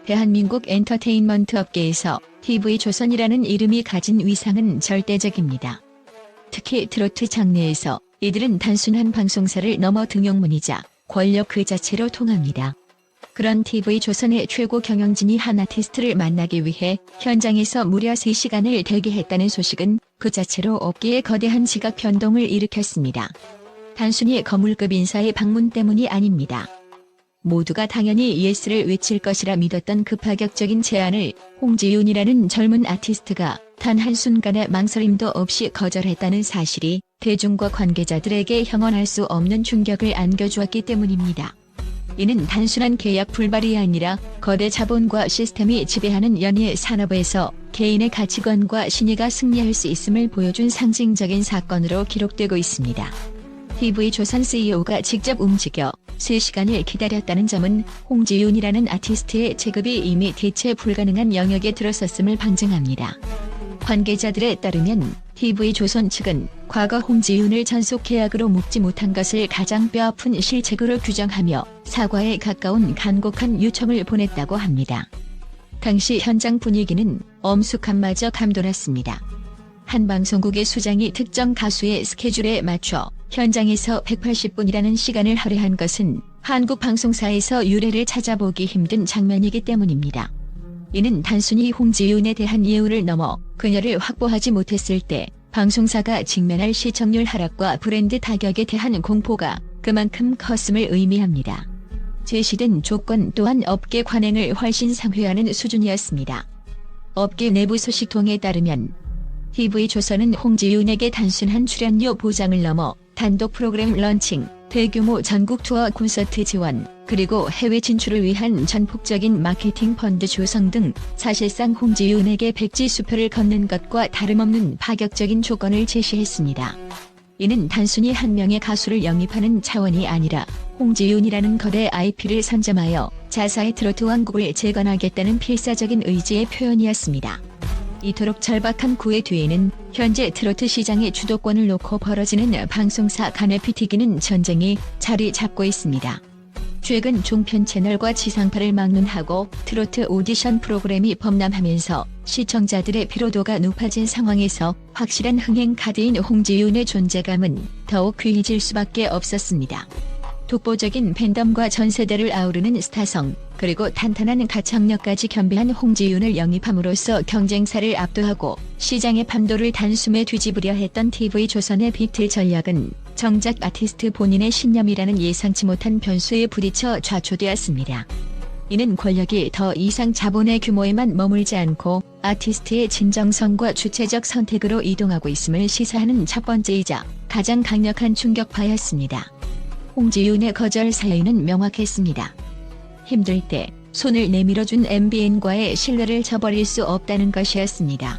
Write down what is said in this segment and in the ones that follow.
대한민국 엔터테인먼트 업계에서 TV조선이라는 이름이 가진 위상은 절대적입니다. 특히 트로트 장르에서 이들은 단순한 방송사를 넘어 등용문이자 권력 그 자체로 통합니다. 그런 TV조선의 최고 경영진이 한 아티스트를 만나기 위해 현장에서 무려 3시간을 대기했다는 소식은 그 자체로 업계에 거대한 지각 변동을 일으켰습니다. 단순히 거물급 인사의 방문 때문이 아닙니다. 모두가 당연히 예스를 외칠 것이라 믿었던 그 파격적인 제안을 홍지윤이라는 젊은 아티스트가 단 한순간의 망설임도 없이 거절했다는 사실이 대중과 관계자들에게 형언할 수 없는 충격을 안겨주었기 때문입니다. 이는 단순한 계약 불발이 아니라 거대 자본과 시스템이 지배하는 연예 산업에서 개인의 가치관과 신의가 승리할 수 있음을 보여준 상징적인 사건으로 기록되고 있습니다. TV조선 CEO가 직접 움직여 3시간을 기다렸다는 점은 홍지윤이라는 아티스트의 체급이 이미 대체 불가능한 영역에 들어섰음을 방증합니다. 관계자들에 따르면 TV조선 측은 과거 홍지윤을 전속 계약으로 묶지 못한 것을 가장 뼈아픈 실책으로 규정하며 사과에 가까운 간곡한 요청을 보냈다고 합니다. 당시 현장 분위기는 엄숙함마저 감돌았습니다. 한 방송국의 수장이 특정 가수의 스케줄에 맞춰 현장에서 180분이라는 시간을 할애한 것은 한국 방송사에서 유례를 찾아보기 힘든 장면이기 때문입니다. 이는 단순히 홍지윤에 대한 예우를 넘어 그녀를 확보하지 못했을 때 방송사가 직면할 시청률 하락과 브랜드 타격에 대한 공포가 그만큼 컸음을 의미합니다. 제시된 조건 또한 업계 관행을 훨씬 상회하는 수준이었습니다. 업계 내부 소식통에 따르면 TV조선은 홍지윤에게 단순한 출연료 보장을 넘어 단독 프로그램 런칭, 대규모 전국 투어 콘서트 지원, 그리고 해외 진출을 위한 전폭적인 마케팅 펀드 조성 등 사실상 홍지윤에게 백지수표를 걷는 것과 다름없는 파격적인 조건을 제시했습니다. 이는 단순히 한 명의 가수를 영입하는 차원이 아니라 홍지윤이라는 거대 IP를 선점하여 자사의 트로트 왕국을 재건하겠다는 필사적인 의지의 표현이었습니다. 이토록 절박한 구애 뒤에는 현재 트로트 시장의 주도권을 놓고 벌어지는 방송사 간의 피튀기는 전쟁이 자리 잡고 있습니다. 최근 종편 채널과 지상파를 막론하고 트로트 오디션 프로그램이 범람하면서 시청자들의 피로도가 높아진 상황에서 확실한 흥행 카드인 홍지윤의 존재감은 더욱 귀해질 수밖에 없었습니다. 독보적인 팬덤과 전 세대를 아우르는 스타성, 그리고 탄탄한 가창력까지 겸비한 홍지윤을 영입함으로써 경쟁사를 압도하고 시장의 판도를 단숨에 뒤집으려 했던 TV조선의 빅딜 전략은 정작 아티스트 본인의 신념이라는 예상치 못한 변수에 부딪혀 좌초되었습니다. 이는 권력이 더 이상 자본의 규모에만 머물지 않고 아티스트의 진정성과 주체적 선택으로 이동하고 있음을 시사하는 첫 번째이자 가장 강력한 충격파였습니다. 홍지윤의 거절 사유는 명확했습니다. 힘들 때 손을 내밀어준 MBN과의 신뢰를 저버릴 수 없다는 것이었습니다.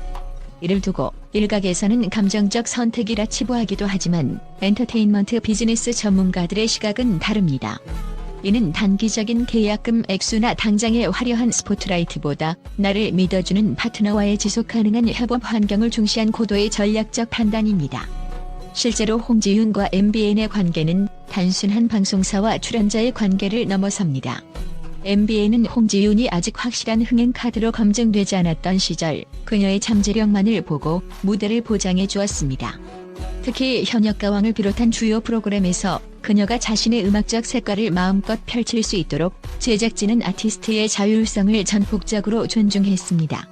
이를 두고 일각에서는 감정적 선택이라 치부하기도 하지만 엔터테인먼트 비즈니스 전문가들의 시각은 다릅니다. 이는 단기적인 계약금 액수나 당장의 화려한 스포트라이트보다 나를 믿어주는 파트너와의 지속 가능한 협업 환경을 중시한 고도의 전략적 판단입니다. 실제로 홍지윤과 MBN의 관계는 단순한 방송사와 출연자의 관계를 넘어섭니다. MBN은 홍지윤이 아직 확실한 흥행 카드로 검증되지 않았던 시절 그녀의 잠재력만을 보고 무대를 보장해 주었습니다. 특히 현역가왕을 비롯한 주요 프로그램에서 그녀가 자신의 음악적 색깔을 마음껏 펼칠 수 있도록 제작진은 아티스트의 자율성을 전폭적으로 존중했습니다.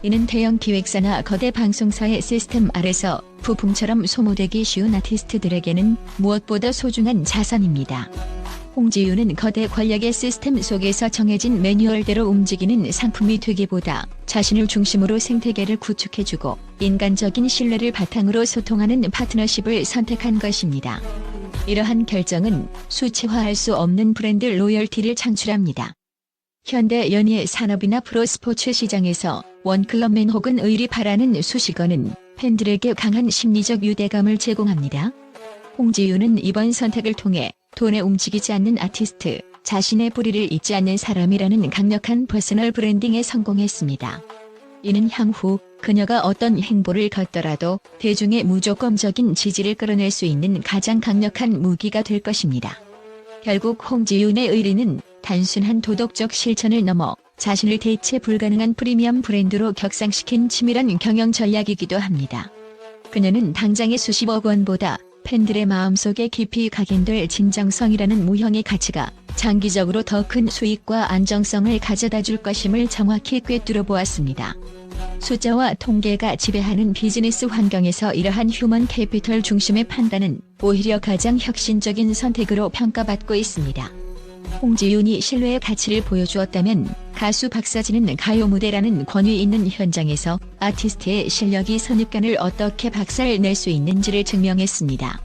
이는 대형 기획사나 거대 방송사의 시스템 아래서 부품처럼 소모되기 쉬운 아티스트들에게는 무엇보다 소중한 자산입니다. 홍지윤은 거대 권력의 시스템 속에서 정해진 매뉴얼대로 움직이는 상품이 되기보다 자신을 중심으로 생태계를 구축해주고 인간적인 신뢰를 바탕으로 소통하는 파트너십을 선택한 것입니다. 이러한 결정은 수치화할 수 없는 브랜드 로열티를 창출합니다. 현대 연예 산업이나 프로스포츠 시장에서 원클럽맨 혹은 의리파라는 수식어는 팬들에게 강한 심리적 유대감을 제공합니다. 홍지윤은 이번 선택을 통해 돈에 움직이지 않는 아티스트, 자신의 뿌리를 잊지 않는 사람이라는 강력한 퍼스널 브랜딩에 성공했습니다. 이는 향후 그녀가 어떤 행보를 걷더라도 대중의 무조건적인 지지를 끌어낼 수 있는 가장 강력한 무기가 될 것입니다. 결국 홍지윤의 의리는 단순한 도덕적 실천을 넘어 자신을 대체 불가능한 프리미엄 브랜드로 격상시킨 치밀한 경영 전략이기도 합니다. 그녀는 당장의 수십억 원보다 팬들의 마음속에 깊이 각인될 진정성이라는 무형의 가치가 장기적으로 더 큰 수익과 안정성을 가져다 줄 것임을 정확히 꿰뚫어 보았습니다. 숫자와 통계가 지배하는 비즈니스 환경에서 이러한 휴먼 캐피털 중심의 판단은 오히려 가장 혁신적인 선택으로 평가받고 있습니다. 홍지윤이 신뢰의 가치를 보여주었다면 가수 박서진은 가요 무대라는 권위 있는 현장에서 아티스트의 실력이 선입견을 어떻게 박살낼 수 있는지를 증명했습니다.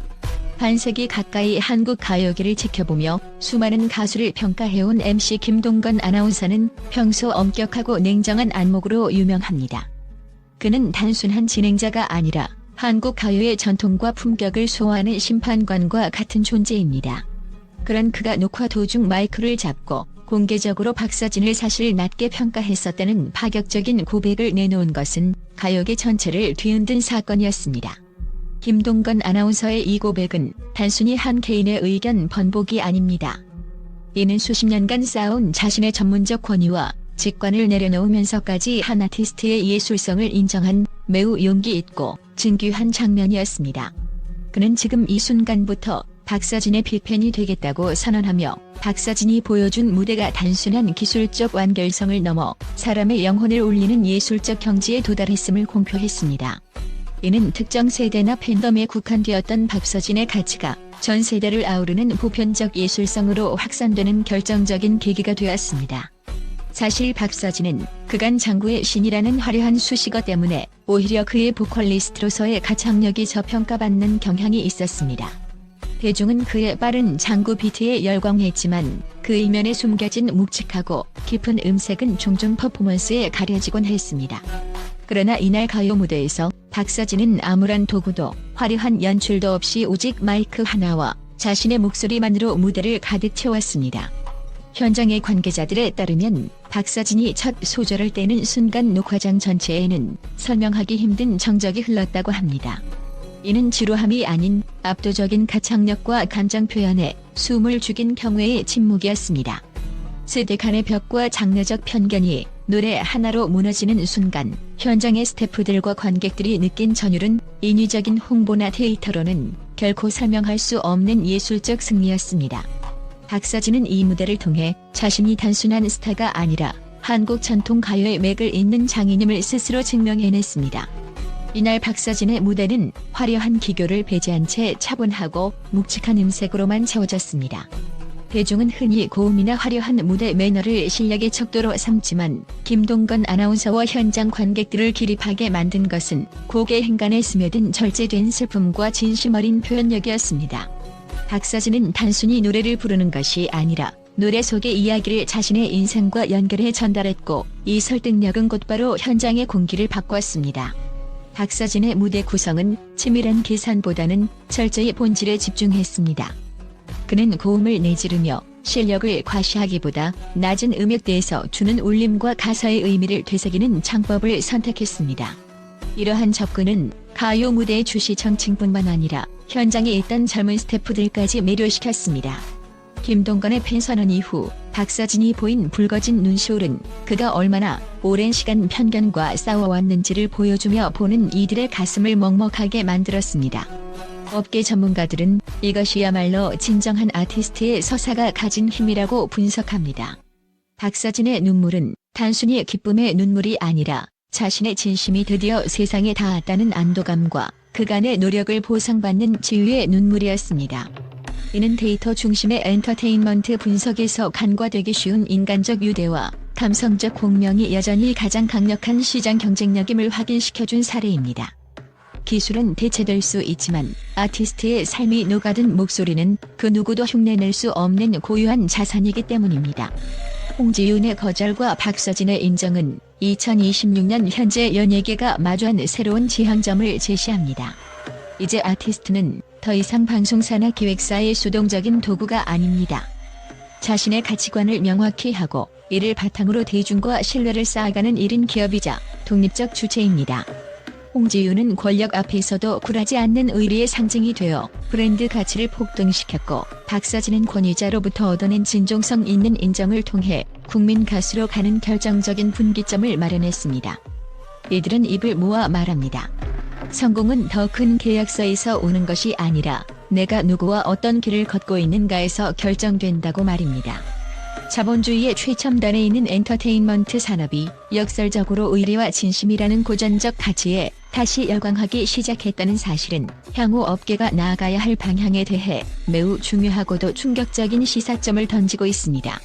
반세기 가까이 한국 가요계를 지켜보며 수많은 가수를 평가해온 MC 김동건 아나운서는 평소 엄격하고 냉정한 안목으로 유명합니다. 그는 단순한 진행자가 아니라 한국 가요의 전통과 품격을 소화하는 심판관과 같은 존재입니다. 그런 그가 녹화 도중 마이크를 잡고 공개적으로 박서진을 사실 낮게 평가했었다는 파격적인 고백을 내놓은 것은 가요계 전체를 뒤흔든 사건이었습니다. 김동건 아나운서의 이 고백은 단순히 한 개인의 의견 번복이 아닙니다. 이는 수십 년간 쌓아온 자신의 전문적 권위와 직관을 내려놓으면서까지 한 아티스트의 예술성을 인정한 매우 용기 있고 진귀한 장면이었습니다. 그는 지금 이 순간부터 박서진의 빅팬이 되겠다고 선언하며 박서진이 보여준 무대가 단순한 기술적 완결성을 넘어 사람의 영혼을 울리는 예술적 경지에 도달했음을 공표했습니다. 이는 특정 세대나 팬덤에 국한되었던 박서진의 가치가 전 세대를 아우르는 보편적 예술성으로 확산되는 결정적인 계기가 되었습니다. 사실 박서진은 그간 장구의 신이라는 화려한 수식어 때문에 오히려 그의 보컬리스트로서의 가창력이 저평가받는 경향이 있었습니다. 대중은 그의 빠른 장구 비트에 열광했지만 그 이면에 숨겨진 묵직하고 깊은 음색은 종종 퍼포먼스에 가려지곤 했습니다. 그러나 이날 가요 무대에서 박서진은 아무런 도구도 화려한 연출도 없이 오직 마이크 하나와 자신의 목소리만으로 무대를 가득 채웠습니다. 현장의 관계자들에 따르면 박서진이 첫 소절을 떼는 순간 녹화장 전체에는 설명하기 힘든 정적이 흘렀다고 합니다. 이는 지루함이 아닌 압도적인 가창력과 감정 표현에 숨을 죽인 경외의 침묵이었습니다. 세대 간의 벽과 장르적 편견이 노래 하나로 무너지는 순간 현장의 스태프들과 관객들이 느낀 전율은 인위적인 홍보나 데이터로는 결코 설명할 수 없는 예술적 승리였습니다. 박서진은 이 무대를 통해 자신이 단순한 스타가 아니라 한국 전통 가요의 맥을 잇는 장인임을 스스로 증명해냈습니다. 이날 박서진의 무대는 화려한 기교를 배제한 채 차분하고 묵직한 음색으로만 채워졌습니다. 대중은 흔히 고음이나 화려한 무대 매너를 실력의 척도로 삼지만 김동건 아나운서와 현장 관객들을 기립하게 만든 것은 곡의 행간에 스며든 절제된 슬픔과 진심 어린 표현력이었습니다. 박서진은 단순히 노래를 부르는 것이 아니라 노래 속의 이야기를 자신의 인생과 연결해 전달했고 이 설득력은 곧바로 현장의 공기를 바꿨습니다. 박서진의 무대 구성은 치밀한 계산보다는 철저히 본질에 집중했습니다. 그는 고음을 내지르며 실력을 과시하기보다 낮은 음역대에서 주는 울림과 가사의 의미를 되새기는 창법을 선택했습니다. 이러한 접근은 가요 무대의 주시청층뿐만 아니라 현장에 있던 젊은 스태프들까지 매료시켰습니다. 김동건의 팬선언 이후 박서진이 보인 붉어진 눈시울은 그가 얼마나 오랜 시간 편견과 싸워왔는지를 보여주며 보는 이들의 가슴을 먹먹하게 만들었습니다. 업계 전문가들은 이것이야말로 진정한 아티스트의 서사가 가진 힘이라고 분석합니다. 박서진의 눈물은 단순히 기쁨의 눈물이 아니라 자신의 진심이 드디어 세상에 닿았다는 안도감과 그간의 노력을 보상받는 지유의 눈물이었습니다. 이는 데이터 중심의 엔터테인먼트 분석에서 간과되기 쉬운 인간적 유대와 감성적 공명이 여전히 가장 강력한 시장 경쟁력임을 확인시켜준 사례입니다. 기술은 대체될 수 있지만 아티스트의 삶이 녹아든 목소리는 그 누구도 흉내낼 수 없는 고유한 자산이기 때문입니다. 홍지윤의 거절과 박서진의 인정은 2026년 현재 연예계가 마주한 새로운 지향점을 제시합니다. 이제 아티스트는 더 이상 방송사나 기획사의 수동적인 도구가 아닙니다. 자신의 가치관을 명확히 하고 이를 바탕으로 대중과 신뢰를 쌓아가는 1인 기업이자 독립적 주체입니다. 홍지윤은 권력 앞에서도 굴하지 않는 의리의 상징이 되어 브랜드 가치를 폭등시켰고 박서진은 권위자로부터 얻어낸 진정성 있는 인정을 통해 국민 가수로 가는 결정적인 분기점을 마련했습니다. 이들은 입을 모아 말합니다. 성공은 더 큰 계약서에서 오는 것이 아니라 내가 누구와 어떤 길을 걷고 있는가에서 결정된다고 말입니다. 자본주의의 최첨단에 있는 엔터테인먼트 산업이 역설적으로 의리와 진심이라는 고전적 가치에 다시 열광하기 시작했다는 사실은 향후 업계가 나아가야 할 방향에 대해 매우 중요하고도 충격적인 시사점을 던지고 있습니다.